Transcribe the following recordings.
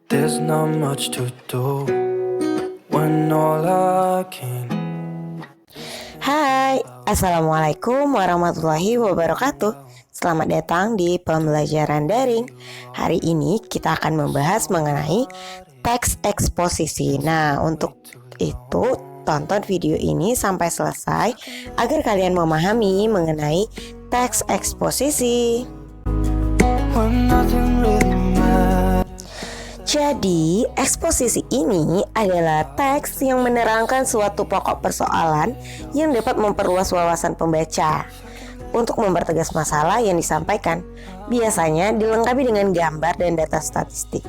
There's not much to do when all I can. Hai, Assalamualaikum warahmatullahi wabarakatuh. Selamat datang di pembelajaran daring. Hari ini kita akan membahas mengenai teks eksposisi. Nah, untuk itu tonton video ini sampai selesai agar kalian memahami mengenai teks eksposisi. When nothing really matters. Jadi, eksposisi ini adalah teks yang menerangkan suatu pokok persoalan yang dapat memperluas wawasan pembaca. Untuk mempertegas masalah yang disampaikan, biasanya dilengkapi dengan gambar dan data statistik.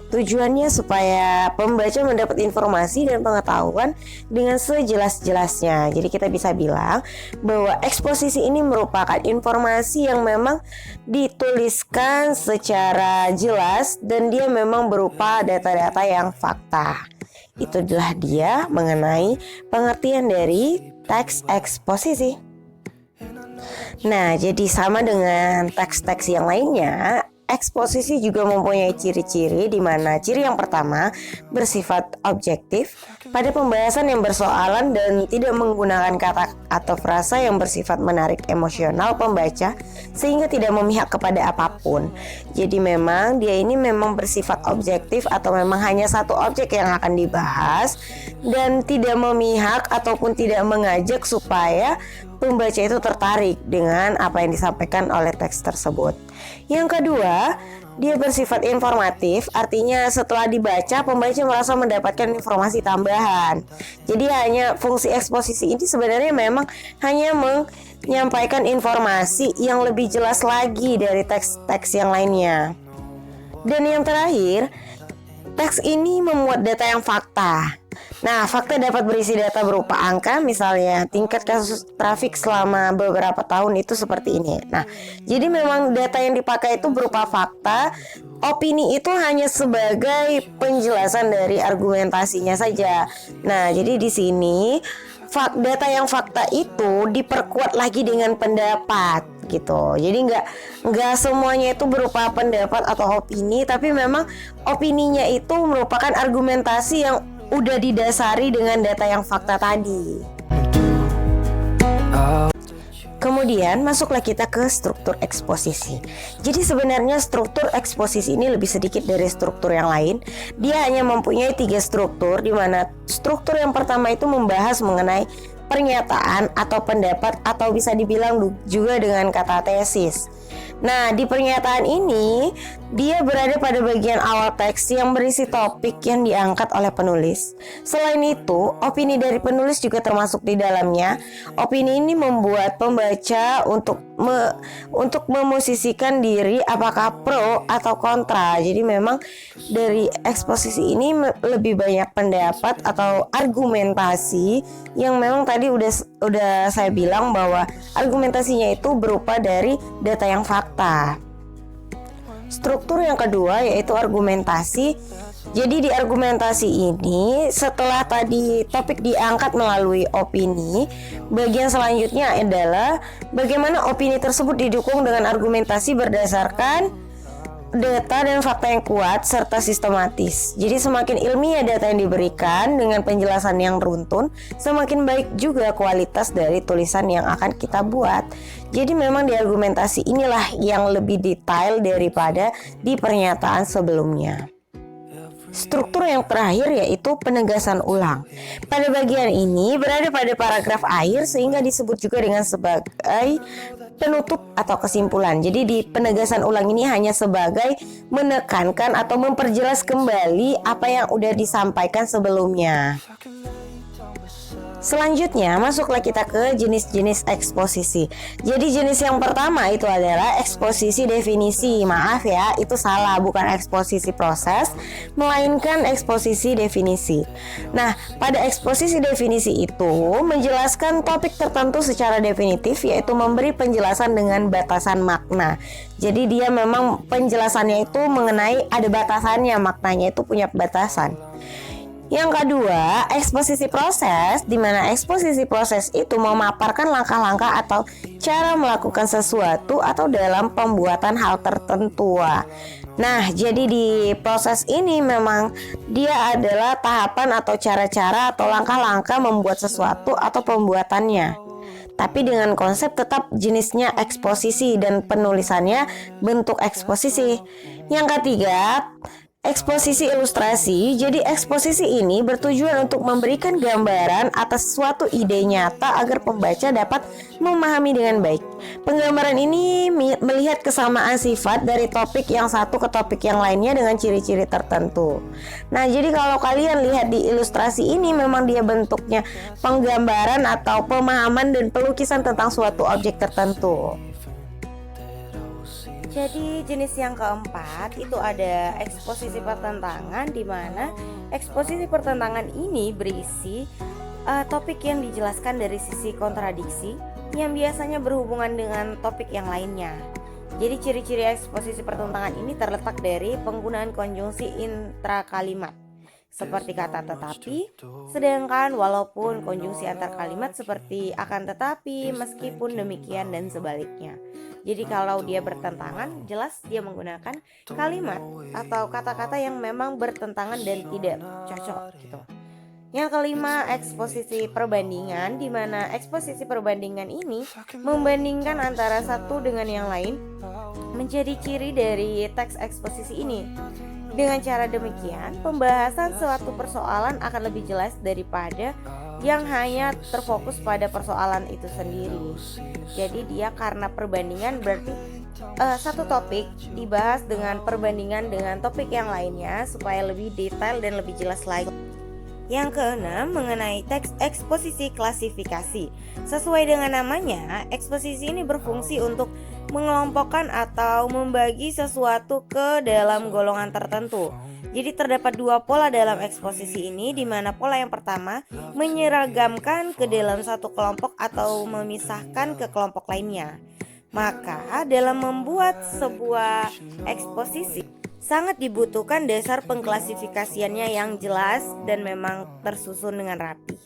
Tujuannya supaya pembaca mendapat informasi dan pengetahuan dengan sejelas-jelasnya. Jadi kita bisa bilang bahwa eksposisi ini merupakan informasi yang memang dituliskan secara jelas dan dia memang berupa data-data yang fakta. Itulah dia mengenai pengertian dari teks eksposisi. Nah, jadi sama dengan teks-teks yang lainnya, eksposisi juga mempunyai ciri-ciri di mana ciri yang pertama bersifat objektif pada pembahasan yang bersoalan dan tidak menggunakan kata atau frasa yang bersifat menarik emosional pembaca sehingga tidak memihak kepada apapun. Jadi memang dia ini memang bersifat objektif atau memang hanya satu objek yang akan dibahas dan tidak memihak ataupun tidak mengajak supaya pembaca itu tertarik dengan apa yang disampaikan oleh teks tersebut. Yang kedua, dia bersifat informatif, artinya setelah dibaca pembaca merasa mendapatkan informasi tambahan. Jadi hanya fungsi eksposisi ini sebenarnya memang hanya menyampaikan informasi yang lebih jelas lagi dari teks-teks yang lainnya. Dan yang terakhir, teks ini memuat data yang fakta. Nah, fakta dapat berisi data berupa angka, misalnya tingkat kasus trafik selama beberapa tahun itu seperti ini. Nah, jadi memang data yang dipakai itu berupa fakta. Opini itu hanya sebagai penjelasan dari argumentasinya saja. Nah, jadi di sini data yang fakta itu diperkuat lagi dengan pendapat gitu. Jadi nggak semuanya itu berupa pendapat atau opini, tapi memang opininya itu merupakan argumentasi yang udah didasari dengan data yang fakta tadi. Kemudian masuklah kita ke struktur eksposisi. Jadi sebenarnya struktur eksposisi ini lebih sedikit dari struktur yang lain. Dia hanya mempunyai 3 struktur, di mana struktur yang pertama itu membahas mengenai pernyataan atau pendapat atau bisa dibilang juga dengan kata tesis. Nah, di pernyataan ini dia berada pada bagian awal teks yang berisi topik yang diangkat oleh penulis. Selain itu, opini dari penulis juga termasuk di dalamnya. Opini ini membuat pembaca untuk memosisikan diri apakah pro atau kontra. Jadi memang dari eksposisi ini lebih banyak pendapat atau argumentasi yang memang tadi udah saya bilang bahwa argumentasinya itu berupa dari data yang fakta. Struktur yang kedua yaitu argumentasi. Jadi di argumentasi ini setelah tadi topik diangkat melalui opini, bagian selanjutnya adalah bagaimana opini tersebut didukung dengan argumentasi berdasarkan data dan fakta yang kuat serta sistematis. Jadi semakin ilmiah data yang diberikan dengan penjelasan yang runtun, semakin baik juga kualitas dari tulisan yang akan kita buat. Jadi memang di argumentasi inilah yang lebih detail daripada di pernyataan sebelumnya. Struktur yang terakhir yaitu penegasan ulang. Pada bagian ini berada pada paragraf akhir sehingga disebut juga dengan sebagai penutup atau kesimpulan. Jadi di penegasan ulang ini hanya sebagai menekankan atau memperjelas kembali apa yang udah disampaikan sebelumnya. Selanjutnya masuklah kita ke jenis-jenis eksposisi. Jadi jenis yang pertama itu adalah eksposisi definisi. Maaf ya, itu salah, bukan eksposisi proses, melainkan eksposisi definisi. Nah, pada eksposisi definisi itu menjelaskan topik tertentu secara definitif, yaitu memberi penjelasan dengan batasan makna. Jadi dia memang penjelasannya itu mengenai ada batasannya, maknanya itu punya batasan. Yang kedua, eksposisi proses, di mana eksposisi proses itu memaparkan langkah-langkah atau cara melakukan sesuatu atau dalam pembuatan hal tertentu. Nah, jadi di proses ini memang dia adalah tahapan atau cara-cara atau langkah-langkah membuat sesuatu atau pembuatannya. Tapi dengan konsep tetap jenisnya eksposisi dan penulisannya bentuk eksposisi. Yang ketiga, eksposisi ilustrasi. Jadi eksposisi ini bertujuan untuk memberikan gambaran atas suatu ide nyata agar pembaca dapat memahami dengan baik. Penggambaran ini melihat kesamaan sifat dari topik yang satu ke topik yang lainnya dengan ciri-ciri tertentu. Nah, jadi kalau kalian lihat di ilustrasi ini memang dia bentuknya penggambaran atau pemahaman dan pelukisan tentang suatu objek tertentu. Jadi jenis yang keempat itu ada eksposisi pertentangan, di mana eksposisi pertentangan ini berisi topik yang dijelaskan dari sisi kontradiksi yang biasanya berhubungan dengan topik yang lainnya. Jadi ciri-ciri eksposisi pertentangan ini terletak dari penggunaan konjungsi intrakalimat seperti kata tetapi, sedangkan, walaupun, konjungsi antar kalimat seperti akan tetapi, meskipun demikian, dan sebaliknya. Jadi kalau dia bertentangan, jelas dia menggunakan kalimat atau kata-kata yang memang bertentangan dan tidak cocok gitu. Yang kelima, eksposisi perbandingan, di mana eksposisi perbandingan ini membandingkan antara satu dengan yang lain menjadi ciri dari teks eksposisi ini. Dengan cara demikian, pembahasan suatu persoalan akan lebih jelas daripada yang hanya terfokus pada persoalan itu sendiri. Jadi dia karena perbandingan berarti satu topik dibahas dengan perbandingan dengan topik yang lainnya supaya lebih detail dan lebih jelas lagi. Yang keenam, mengenai teks eksposisi klasifikasi. Sesuai dengan namanya, eksposisi ini berfungsi untuk mengelompokkan atau membagi sesuatu ke dalam golongan tertentu. Jadi terdapat dua pola dalam eksposisi ini, di mana pola yang pertama menyeragamkan ke dalam satu kelompok atau memisahkan ke kelompok lainnya. Maka dalam membuat sebuah eksposisi sangat dibutuhkan dasar pengklasifikasiannya yang jelas dan memang tersusun dengan rapi.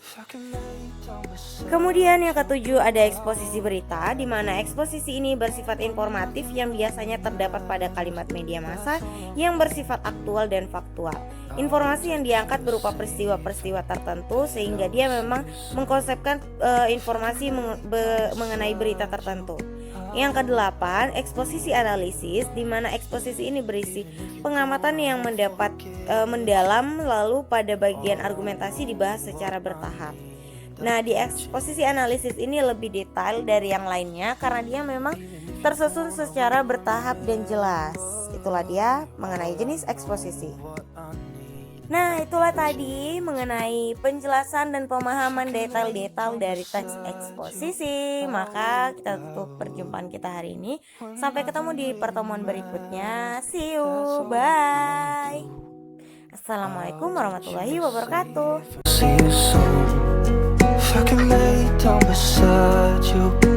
Kemudian yang ketujuh ada eksposisi berita, di mana eksposisi ini bersifat informatif yang biasanya terdapat pada kalimat media massa yang bersifat aktual dan faktual. Informasi yang diangkat berupa peristiwa-peristiwa tertentu sehingga dia memang mengkonsepkan informasi mengenai berita tertentu. Yang kedelapan, eksposisi analisis, di mana eksposisi ini berisi pengamatan yang mendalam lalu pada bagian argumentasi dibahas secara bertahap. Nah, di eksposisi analisis ini lebih detail dari yang lainnya karena dia memang tersusun secara bertahap dan jelas. Itulah dia mengenai jenis eksposisi. Nah, itulah tadi mengenai penjelasan dan pemahaman detail-detail dari teks eksposisi. Maka kita tutup perjumpaan kita hari ini. Sampai ketemu di pertemuan berikutnya. See you, bye. Assalamualaikum warahmatullahi wabarakatuh. See you soon. If I can lay down beside you.